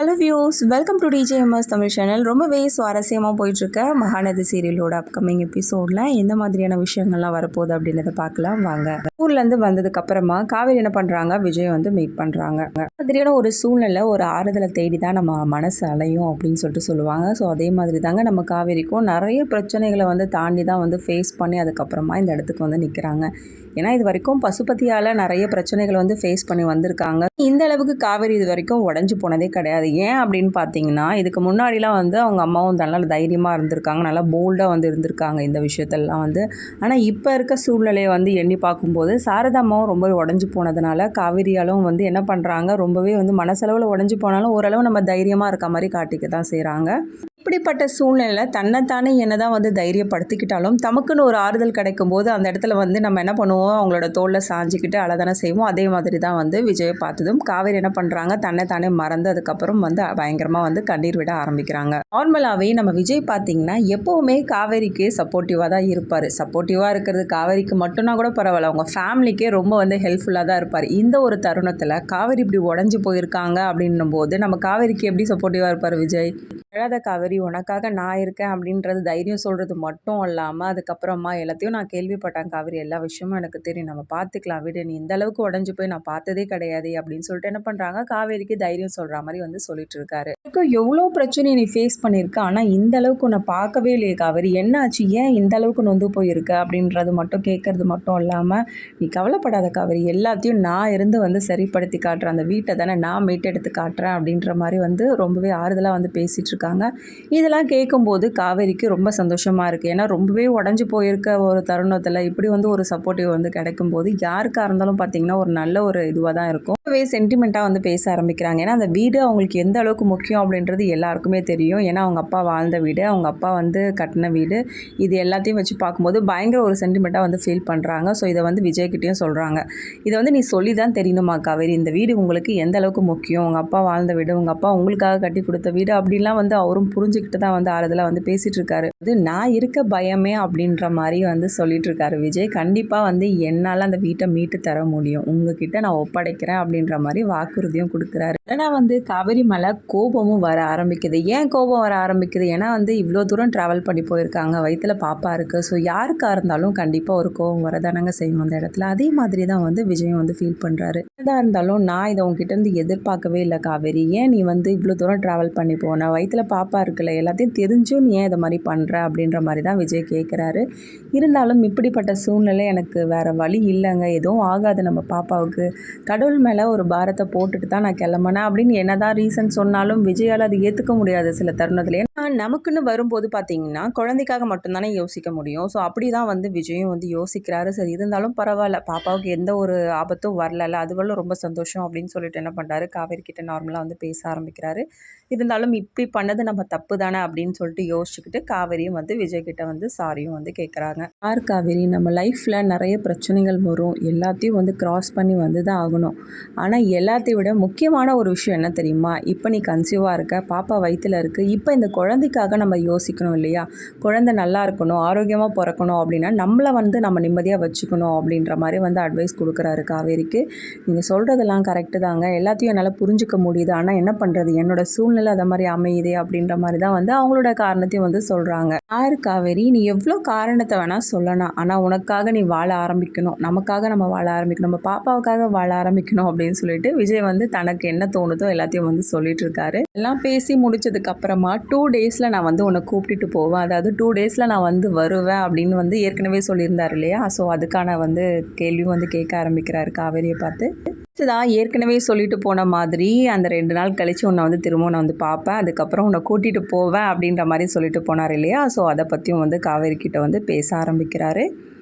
Hello views, welcome to TJMS Tamil channel. ரொம்பவே சுவாரஸ்யமாக போயிட்டுருக்க மகாநதி சீரியலோட அப்கமிங் எபிசோடில் எந்த மாதிரியான விஷயங்கள்லாம் வரப்போகுது அப்படின்றத பார்க்கலாம் வாங்க. ஊர்லேருந்து வந்ததுக்கு அப்புறமா காவேரி என்ன பண்ணுறாங்க, விஜய் வந்து மீட் பண்ணுறாங்க. மாதிரியான ஒரு சூழ்நிலை, ஒரு ஆறுதலை தேடி தான் நம்ம மனசு அலையும் அப்படின்னு சொல்லிட்டு சொல்லுவாங்க. ஸோ அதே மாதிரி தாங்க நம்ம காவேரிக்கும் நிறைய பிரச்சனைகளை வந்து தாண்டி தான் வந்து ஃபேஸ் பண்ணி அதுக்கப்புறமா இந்த இடத்துக்கு வந்து நிற்கிறாங்க. ஏன்னா இது வரைக்கும் பசுபதியால் நிறைய பிரச்சனைகளை வந்து ஃபேஸ் பண்ணி வந்திருக்காங்க. இந்த அளவுக்கு காவேரி இது வரைக்கும் உடஞ்சி போனதே கிடையாது. ஏன் அப்படின்னு பார்த்தீங்கன்னா, இதுக்கு முன்னாடிலாம் வந்து அவங்க அம்மாவும் நல்லா தைரியமாக இருந்திருக்காங்க, நல்லா போல்டாக வந்து இருந்திருக்காங்க இந்த விஷயத்தெல்லாம் வந்து. ஆனால் இப்போ இருக்க சூழ்நிலையை வந்து எண்ணி பார்க்கும்போது சாரதா அம்மாவும் ரொம்ப உடஞ்சி போனதுனால காவேரியாலும் வந்து என்ன பண்ணுறாங்க, ரொம்பவே வந்து மனசளவில் உடஞ்சி போனாலும் ஓரளவு நம்ம தைரியமாக இருக்க மாதிரி காட்டிக்க தான் செய்கிறாங்க. இப்படிப்பட்ட சூழ்நிலையில் தன்னைத்தானே என்னதான் வந்து தைரியப்படுத்திக்கிட்டாலும் தமக்குன்னு ஒரு ஆறுதல் கிடைக்கும் போது அந்த இடத்துல வந்து நம்ம என்ன பண்ணுவோம், அவங்களோட தோளில் சாஞ்சிக்கிட்டு அழதானே செய்வோம். அதே மாதிரி தான் வந்து விஜயை பார்த்ததும் காவேரி என்ன பண்ணுறாங்க, தன்னைத்தானே மறந்து அதுக்கப்புறம் வந்து பயங்கரமாக வந்து கண்ணீர் விட ஆரம்பிக்கிறாங்க. நார்மலாகவே நம்ம விஜய் பார்த்தீங்கன்னா எப்போவுமே காவேரிக்கு சப்போர்ட்டிவாக தான் இருப்பார். சப்போர்ட்டிவாக இருக்கிறது காவேரிக்கு மட்டும்னா கூட பரவாயில்ல, அவங்க ஃபேமிலிக்கே ரொம்ப வந்து ஹெல்ப்ஃபுல்லாக தான் இருப்பார். இந்த ஒரு தருணத்தில் காவேரி இப்படி உடஞ்சி போயிருக்காங்க அப்படின்னும் போது நம்ம காவேரிக்கு எப்படி சப்போர்ட்டிவாக இருப்பார் விஜய்? அழாத காவேரி, உனக்காக நான் இருக்கேன் அப்படின்றது தைரியம் சொல்கிறது மட்டும் இல்லாமல் அதுக்கப்புறமா எல்லாத்தையும் நான் கேள்விப்பட்டேன் காவேரி, எல்லா விஷயமும் எனக்கு தெரியும், நம்ம பார்த்துக்கலாம் விடு, நீ இந்த அளவுக்கு உடஞ்சி போய் நான் பார்த்ததே கிடையாது அப்படின்னு சொல்லிட்டு என்ன பண்ணுறாங்க, காவேரிக்கு தைரியம் சொல்கிற மாதிரி வந்து சொல்லிட்டு இருக்காரு. எவ்வளோ பிரச்சனையை நீ ஃபேஸ் பண்ணியிருக்க, ஆனால் இந்த அளவுக்கு உன்னை பார்க்கவே இல்லையே காவேரி, என்ன ஆச்சு, ஏன் இந்த அளவுக்கு நொந்து போயிருக்க அப்படின்றது மட்டும் கேட்கறது மட்டும் இல்லாமல், நீ கவலைப்படாத காவேரி, எல்லாத்தையும் நான் இருந்து வந்து சரிப்படுத்தி காட்டுறேன், அந்த வீட்டை தானே நான் மீட்டெடுத்து காட்டுறேன் அப்படின்ற மாதிரி வந்து ரொம்பவே ஆறுதலாக வந்து பேசிகிட்டு இருக்காங்க. இதெல்லாம் கேட்கும்போது காவேரிக்கு ரொம்ப சந்தோஷமாக இருக்குது. ஏன்னா ரொம்பவே உடஞ்சி போயிருக்க ஒரு தருணத்தில் இப்படி வந்து ஒரு சப்போர்ட்டிவ் வந்து கிடைக்கும்போது யாருக்காக இருந்தாலும் பார்த்திங்கன்னா ஒரு நல்ல ஒரு இதுவாக தான் இருக்கும். ரொம்பவே சென்டிமெண்ட்டாக வந்து பேச ஆரம்பிக்கிறாங்க. ஏன்னா அந்த வீடு அவங்களுக்கு எந்த அளவுக்கு முக்கியம் அப்படின்றது எல்லாருக்குமே தெரியும். ஏன்னா அவங்க அப்பா வாழ்ந்த வீடு, அவங்க அப்பா வந்து கட்டின வீடு, இது எல்லாத்தையும் வச்சு பார்க்கும்போது பயங்கர ஒரு சென்டிமெண்ட்டாக வந்து ஃபீல் பண்ணுறாங்க. ஸோ இதை வந்து விஜய்கிட்டையும் சொல்கிறாங்க. இதை வந்து நீ சொல்லி தான் தெரியணுமா காவேரி, இந்த வீடு உங்களுக்கு எந்த அளவுக்கு முக்கியம், உங்கள் அப்பா வாழ்ந்த வீடு, உங்கள் அப்பா உங்களுக்காக கட்டி கொடுத்த வீடு அப்படின்லாம் வந்து அவரும் புரிஞ்சுக்கிட்டு தான் வந்து ஆறுதலாக வந்து பேசிகிட்டு இருக்காரு. அது நான் இருக்க பயமே அப்படின்ற மாதிரி வந்து சொல்லிட்டு இருக்காரு விஜய். கண்டிப்பாக வந்து என்னால் அந்த வீட்டை மீட்டு தர முடியும், உங்ககிட்ட நான் ஒப்படைக்கிறேன் அப்படின்ற மாதிரி வாக்குறுதியும் கொடுக்குறாரு. ஏன்னா வந்து காவேரி மேலே கோபமும் வர ஆரம்பிக்குது. ஏன் கோபம் வர ஆரம்பிக்குது, ஏன்னா வந்து இவ்வளோ தூரம் ட்ராவல் பண்ணி போயிருக்காங்க, வயிற்றுல பாப்பா இருக்குது. ஸோ யாருக்காக இருந்தாலும் கண்டிப்பாக ஒரு கோபம் வரதானங்க செய்யும் அந்த இடத்துல. அதே மாதிரி தான் வந்து விஜயும் வந்து ஃபீல் பண்ணுறாரு. எதாக இருந்தாலும் நான் இதை உங்ககிட்ட இருந்து எதிர்பார்க்கவே இல்லை காவேரி, ஏன் நீ வந்து இவ்வளோ தூரம் ட்ராவல் பண்ணி போன, வயிற்றுல பாப்பா இருக்குல்ல, எல்லாத்தையும் தெரிஞ்சும் நீ ஏன் இதை மாதிரி பண்ணுற அப்படின்ற மாதிரி தான் விஜய் கேட்குறாரு. இருந்தாலும் இப்படிப்பட்ட சூழ்நிலை எனக்கு வேறு வழி இல்லைங்க, எதுவும் ஆகாது நம்ம பாப்பாவுக்கு, கடவுள் மேலே ஒரு பாரத்தை போட்டுட்டு தான் நான் கிளம்புனேன் அப்படின்னு என்னதான் ரீசன் சொன்னாலும் விஜயால் அது ஏற்றுக்க முடியாது சில தருணத்தில். ஏன்னா நமக்குன்னு வரும்போது பார்த்தீங்கன்னா குழந்தைக்காக மட்டும்தானே யோசிக்க முடியும். ஸோ அப்படி தான் வந்து விஜயும் வந்து யோசிக்கிறாரு. சரி இருந்தாலும் பரவாயில்ல, பாப்பாவுக்கு எந்த ஒரு ஆபத்தும் வரல, அதுவரை ரொம்ப சந்தோஷம் அப்படின்னு சொல்லிட்டு என்ன பண்ணுறாரு, காவேரி கிட்ட நார்மலாக வந்து பேச ஆரம்பிக்கிறாரு. இருந்தாலும் இப்படி பண்ணது நம்ம தப்பு தானே அப்படின்னு சொல்லிட்டு யோசிச்சுக்கிட்டு காவேரியும் வந்து விஜய்கிட்ட வந்து சாரியும் வந்து கேட்குறாங்க. யார் காவேரி, நம்ம லைஃப்பில் நிறைய பிரச்சனைகள் வரும், எல்லாத்தையும் வந்து கிராஸ் பண்ணி வந்து தான் ஆகணும். ஆனால் எல்லாத்தையும் விட முக்கியமான ஒரு விஷயம் என்ன தெரியுமா, இப்போ நீ கன்சீவாக இருக்க, பாப்பா வயிற்றில் இருக்குது, இப்போ இந்த குழந்தைக்காக நம்ம யோசிக்கணும் இல்லையா, குழந்தை நல்லா இருக்கணும், ஆரோக்கியமாக பிறக்கணும் அப்படின்னா நம்மளை வந்து நம்ம நிம்மதியாக வச்சுக்கணும் அப்படின்ற மாதிரி வந்து அட்வைஸ் கொடுக்குறாரு காவேரிக்கு. நீங்கள் சொல்கிறதெல்லாம் கரெக்டு தாங்க, எல்லாத்தையும் என்னால் புரிஞ்சிக்க முடியுது, ஆனால் என்ன பண்ணுறது, என்னோட சூழ்நிலை அதை மாதிரி அமையுதே அப்படின்ற மாதிரி தான் வந்து அவங்களோட காரணத்தையும் வந்து சொல்கிறாங்க. யார் காவேரி, நீ எவ்வளோ காரணத்தை வேணால் சொல்லலாம், ஆனால் உனக்காக நீ வாழ ஆரம்பிக்கணும், நமக்காக நம்ம வாழ ஆரம்பிக்கணும், நம்ம பாப்பாவுக்காக வாழ ஆரம்பிக்கணும் அப்படின்னு சொல்லிட்டு விஜய் வந்து தனக்கு என்ன தோணுதோ எல்லாத்தையும் வந்து சொல்லிட்டு இருக்காரு. எல்லாம் பேசி முடிச்சதுக்கு அப்புறமா 2 டேஸில் நான் வந்து உன்னை கூப்பிட்டுட்டு போவேன், அதாவது 2 டேஸில் நான் வந்து வருவேன் அப்படின்னு வந்து ஏற்கனவே சொல்லியிருந்தார் இல்லையா. ஸோ அதுக்கான வந்து கேள்வியும் வந்து கேட்க ஆரம்பிக்கிறாரு காவேரியை பார்த்து. தான் ஏற்கனவே சொல்லிட்டு போன மாதிரி அந்த 2 நாள் கழித்து உன்னை வந்து திரும்பவும் நான் வந்து பார்ப்பேன், அதுக்கப்புறம் உன்னை கூட்டிகிட்டு போவேன் அப்படின்ற மாதிரி சொல்லிட்டு போனார் இல்லையா. ஸோ அதை பற்றியும் வந்து காவேரி கிட்ட வந்து பேச ஆரம்பிக்கிறாரு.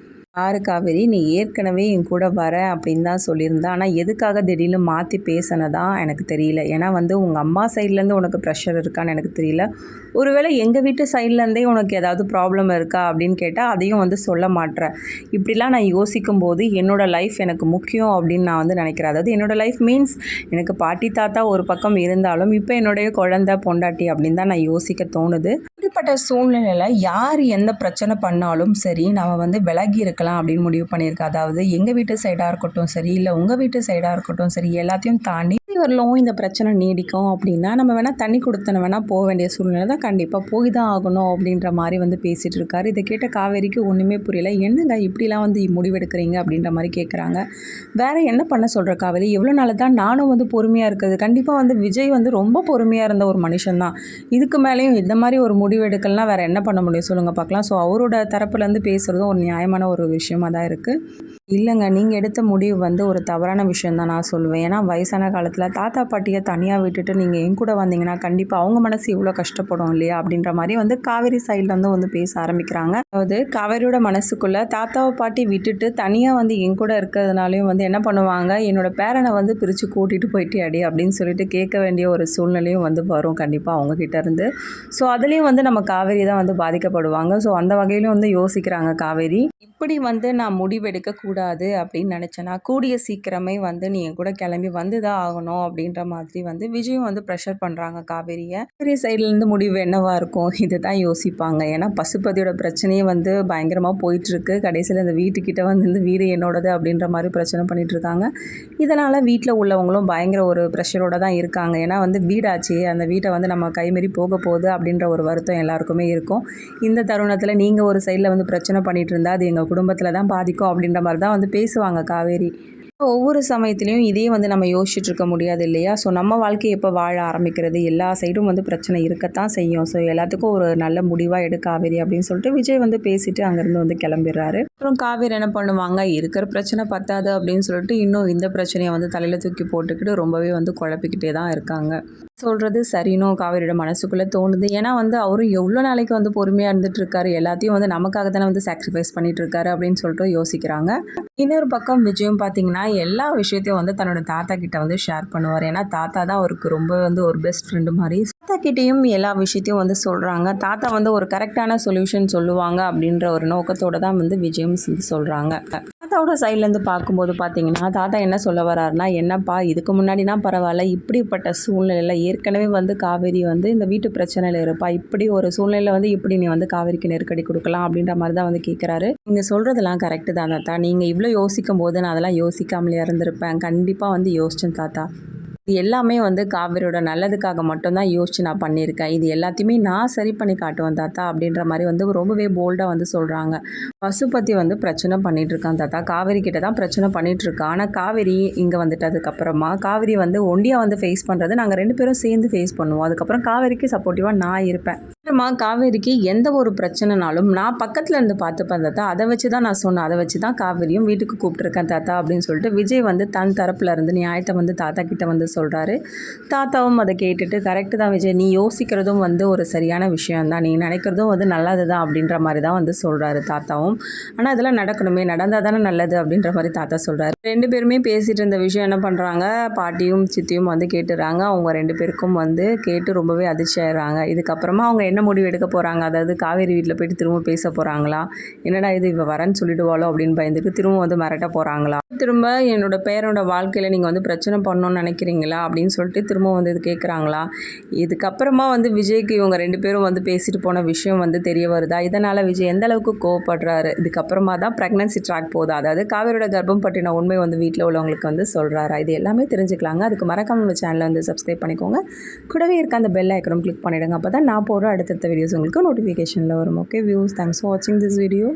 யாரு காவேரி, நீ ஏற்கனவே என் கூட வர அப்படின்னு தான் சொல்லியிருந்தேன், ஆனால் எதுக்காக திடீர்னு மாற்றி பேசினதான் எனக்கு தெரியல. ஏன்னா வந்து உங்கள் அம்மா சைட்லேருந்து உனக்கு ப்ரெஷர் இருக்கான்னு எனக்கு தெரியல, ஒருவேளை எங்கள் வீட்டு சைட்லேருந்தே உனக்கு ஏதாவது ப்ராப்ளம் இருக்கா அப்படின்னு கேட்டால் அதையும் வந்து சொல்ல மாட்டேறேன். இப்படிலாம் நான் யோசிக்கும் போது என்னோடய லைஃப் எனக்கு முக்கியம் அப்படின்னு நான் வந்து நினைக்கிறேன். அதாவது என்னோடய லைஃப் மீன்ஸ் எனக்கு பாட்டி தாத்தா ஒரு பக்கம் இருந்தாலும் இப்போ என்னுடைய குழந்தை பொண்டாட்டி அப்படின்னு தான் நான் யோசிக்க தோணுது. இப்படிப்பட்ட சூழ்நிலையில் யார் எந்த பிரச்சனை பண்ணாலும் சரி நம்ம வந்து விலகி இருக்கலாம் அப்படின்னு முடிவு பண்ணியிருக்கேன். அதாவது எங்கள் வீட்டு சைடாக இருக்கட்டும் சரி, இல்லை உங்கள் வீட்டு சைடாக இருக்கட்டும் சரி, எல்லாத்தையும் தாண்டி வரலும் இந்த பிரச்சனை நீடிக்கும் அப்படின்னா நம்ம வேணால் தண்ணி கொடுத்தன வேணால் போக வேண்டிய சூழ்நிலை தான், கண்டிப்பாக போய் தான் ஆகணும் அப்படின்ற மாதிரி வந்து பேசிகிட்டு இருக்காரு. இதை கேட்ட காவேரிக்கு ஒன்றுமே புரியல. என்னங்க இப்படிலாம் வந்து முடிவெடுக்கிறீங்க அப்படின்ற மாதிரி கேட்குறாங்க. வேறு என்ன பண்ண சொல்கிற காவேரி, எவ்வளோ நாள் தான் நானும் வந்து பொறுமையாக இருக்குது. கண்டிப்பாக வந்து விஜய் வந்து ரொம்ப பொறுமையாக இருந்த ஒரு மனுஷன் தான். இதுக்கு மேலேயும் இந்த மாதிரி ஒரு முடிவெடுக்கலாம் வேறு என்ன பண்ண முடியும் சொல்லுங்கள் பார்க்கலாம். ஸோ அவரோட தரப்புலேருந்து பேசுகிறதும் ஒரு நியாயமான ஒரு விஷயமாக தான் இருக்குது. இல்லைங்க, நீங்கள் எடுத்த முடிவு வந்து ஒரு தவறான விஷயம் தான் நான் சொல்லுவேன். ஏன்னா வயசான காலத்தில் தாத்தா பாட்டியை தனியாக விட்டுட்டு நீங்கள் என் கூட வந்தீங்கன்னா கண்டிப்பாக அவங்க மனசு இவ்வளோ கஷ்டப்படும் இல்லையா அப்படின்ற மாதிரி வந்து காவேரி சைட்லேருந்து வந்து பேச ஆரம்பிக்கிறாங்க. அதாவது காவேரியோட மனசுக்குள்ளே தாத்தாவை பாட்டி விட்டுட்டு தனியாக வந்து என் கூட இருக்கிறதுனாலையும் வந்து என்ன பண்ணுவாங்க, என்னோட பேரனை வந்து பிரித்து கூட்டிகிட்டு போயிட்டு அடி அப்படின்னு சொல்லிட்டு கேட்க வேண்டிய ஒரு சூழ்நிலையும் வந்து வரும் கண்டிப்பாக அவங்கக்கிட்ட இருந்து. ஸோ அதுலேயும் வந்து நம்ம காவேரி தான் வந்து பாதிக்கப்படுவாங்க. ஸோ அந்த வகையிலும் வந்து யோசிக்கிறாங்க காவேரி. இப்படி வந்து நான் முடிவெடுக்கக்கூடாது அப்படின்னு நினச்சேன்னா கூடிய சீக்கிரமே வந்து நீ என் கூட கிளம்பி வந்து தான் ஆகணும் அப்படின்ற மாதிரி வந்து விஜயும் வந்து ப்ரெஷர் பண்ணுறாங்க காவேரியை. காவேரி சைட்லேருந்து முடிவு என்னவா இருக்கும் இது தான் யோசிப்பாங்க. ஏன்னா பசுபதியோட பிரச்சனையே வந்து பயங்கரமாக போயிட்டுருக்கு. கடைசியில் இந்த வீட்டுக்கிட்ட வந்து வீடு என்னோடது அப்படின்ற மாதிரி பிரச்சனை பண்ணிகிட்ருக்காங்க. இதனால் வீட்டில் உள்ளவங்களும் பயங்கர ஒரு ப்ரெஷரோடு தான் இருக்காங்க. ஏன்னா வந்து வீடாச்சு, அந்த வீட்டை வந்து நம்ம கைமாரி போக போகுது அப்படின்ற ஒரு வருத்தம் எல்லாருக்குமே இருக்கும். இந்த தருணத்தில் நீங்கள் ஒரு சைடில் வந்து பிரச்சனை பண்ணிகிட்டு இருந்தால் அது எங்கள் குடும்பத்தில் தான் பாதிக்கும் அப்படின்ற மாதிரி தான் வந்து பேசுவாங்க காவேரி. ஒவ்வொரு சமயத்துலேயும் இதே வந்து நம்ம யோசிச்சுட்டு இருக்க முடியாது இல்லையா. ஸோ நம்ம வாழ்க்கையை எப்போ வாழ ஆரம்பிக்கிறது, எல்லா சைடும் வந்து பிரச்சனை இருக்கத்தான் செய்யும். ஸோ எல்லாத்துக்கும் ஒரு நல்ல முடிவாக எடு காவேரி அப்படின்னு சொல்லிட்டு விஜய் வந்து பேசிட்டு அங்கேருந்து வந்து கிளம்பிடுறாரு. அப்புறம் காவேரி என்ன பண்ணுவாங்க, இருக்கிற பிரச்சனை பத்தாது அப்படின்னு சொல்லிட்டு இன்னும் இந்த பிரச்சனையை வந்து தலையில் தூக்கி போட்டுக்கிட்டு ரொம்பவே வந்து குழப்பிக்கிட்டே தான் இருக்காங்க. சொல்கிறது சரினும் காவேரியோட மனசுக்குள்ளே தோணுது. ஏன்னா வந்து அவரும் எவ்வளோ நாளைக்கு வந்து பொறுமையாக இருந்துட்டு இருக்காரு, எல்லாத்தையும் வந்து நமக்காக தானே வந்து சாக்ரிஃபைஸ் பண்ணிட்டு இருக்காரு அப்படின்னு சொல்லிட்டு யோசிக்கிறாங்க. இன்னொரு பக்கம் விஜயும் பார்த்தீங்கன்னா எல்லா விஷயத்தையும் வந்து தன்னோட தாத்தா கிட்ட வந்து ஷேர் பண்ணுவார். ஏன்னா தாத்தா தான் அவருக்கு ரொம்ப வந்து ஒரு பெஸ்ட் ஃப்ரெண்டு மாதிரி. தாத்தா கிட்டேயும் எல்லா விஷயத்தையும் வந்து சொல்கிறாங்க. தாத்தா வந்து ஒரு கரெக்டான சொல்யூஷன் சொல்லுவாங்க அப்படின்ற ஒரு நோக்கத்தோடு தான் வந்து விஜயும் சொல்கிறாங்க. தாத்தாவோட சைட்லேருந்து பார்க்கும்போது பார்த்தீங்கன்னா தாத்தா என்ன சொல்ல வர்றாருனா, என்னப்பா இதுக்கு முன்னாடினா பரவாயில்ல, இப்படிப்பட்ட சூழ்நிலையில் ஏற்கனவே வந்து காவேரி வந்து இந்த வீட்டு பிரச்சனையில் இருப்பா, இப்படி ஒரு சூழ்நிலையில் வந்து இப்படி நீ வந்து காவேரிக்கு நெருக்கடி கொடுக்கலாம் அப்படின்ற மாதிரி தான் வந்து கேட்குறாரு. நீங்கள் சொல்கிறதெல்லாம் கரெக்டு தான் தாத்தா, நீங்கள் இவ்வளோ யோசிக்கும் போது நான் அதெல்லாம் யோசிக்காமலே இருந்திருப்பேன். கண்டிப்பாக வந்து யோசிச்சேன் தாத்தா. இது எல்லாமே வந்து காவேரியோட நல்லதுக்காக மட்டும்தான் யோசித்து நான் பண்ணியிருக்கேன். இது எல்லாத்தையுமே நான் சரி பண்ணி காட்டுவேன் தாத்தா அப்படின்ற மாதிரி வந்து ரொம்பவே போல்டாக வந்து சொல்கிறாங்க. பசுபதி வந்து பிரச்சனை பண்ணிகிட்ருக்கான் தாத்தா, காவேரி கிட்ட தான் பிரச்சனை பண்ணிகிட்ருக்கான். ஆனால் காவேரி இங்கே வந்துட்டதுக்கப்புறமா காவேரி வந்து ஒண்டியாக வந்து ஃபேஸ் பண்ணுறது நாங்கள் 2 பேரும் சேர்ந்து ஃபேஸ் பண்ணுவோம். அதுக்கப்புறம் காவேரிக்கு சப்போர்ட்டிவாக நான் இருப்பேன். அப்புறமா காவேரிக்கு எந்த ஒரு பிரச்சனைனாலும் நான் பக்கத்தில் இருந்து பார்த்துப்பேன் தாத்தா, அதை வச்சு தான் நான் சொன்னேன், அதை வச்சு தான் காவேரியும் வீட்டுக்கு கூப்பிட்ருக்கேன் தாத்தா அப்படின்னு சொல்லிட்டு விஜய் வந்து தன் தரப்பில் இருந்து நியாயத்தை வந்து தாத்தா கிட்ட வந்து சொல்கிறாரு. தாத்தாவும் அதை கேட்டுட்டு கரெக்டு தான் விஜய், நீ யோசிக்கிறதும் வந்து ஒரு சரியான விஷயம்தான், நீ நினைக்கிறதும் வந்து நல்லது தான் அப்படின்ற மாதிரி தான் வந்து சொல்கிறாரு தாத்தாவும். ஆனால் இதெல்லாம் நடக்கணுமே, நடந்தால் தானே நல்லது அப்படின்ற மாதிரி தாத்தா சொல்கிறாரு. 2 பேருமே பேசிகிட்டு இருந்த விஷயம் என்ன பண்ணுறாங்க, பாட்டியும் சித்தியும் வந்து கேட்டுறாங்க. அவங்க 2 பேருக்கும் வந்து கேட்டு ரொம்பவே அதிர்ச்சி ஆயிடுறாங்க. இதுக்கப்புறமா அவங்க என்ன முடிவு எடுக்க போகிறாங்க, அதாவது காவேரி வீட்டில் போயிட்டு திரும்ப பேச போகிறாங்களா, என்னடா இது இவ வரேன்னு சொல்லிடுவாளோ அப்படின்னு பயந்துட்டு திரும்ப வந்து மிரட்ட போகிறாங்களா, திரும்ப என்னோட பேரனோட வாழ்க்கையில் நீங்கள் வந்து பிரச்சனை பண்ணணும்னு நினைக்கிறீங்களா அப்படின்னு சொல்லிட்டு திரும்ப வந்து இது கேட்குறாங்களா. இதுக்கப்புறமா வந்து விஜய்க்கு இவங்க 2 பேரும் வந்து பேசிட்டு போன விஷயம் வந்து தெரிய வருதா, இதனால் விஜய் எந்த அளவுக்கு கோவப்படுறாரு, இதுக்கப்புறமா தான் ப்ரெக்னன்சி ட்ராக் போகுது, அதாவது காவேரியோட கர்ப்பம் பற்றின உண்மை வந்து வீட்டில் உள்ளவங்களுக்கு வந்து சொல்கிறாரா, இது எல்லாமே தெரிஞ்சுக்கலாங்க. அதுக்கு மறக்காம நம்ம சேனலை வந்து சப்ஸ்கிரைப் பண்ணிக்கோங்க. கூடவே இருக்க அந்த பெல் ஐக்கனும் கிளிக் பண்ணிவிடுங்க. அப்போ தான் நான் போகிற அடுத்தடுத்த வீடியோஸ் உங்களுக்கு நோட்டிஃபிகேஷனில் வரும். ஓகே வியூஸ், தேங்க்ஸ் ஃபார் வாட்சிங் திஸ் வீடியோ.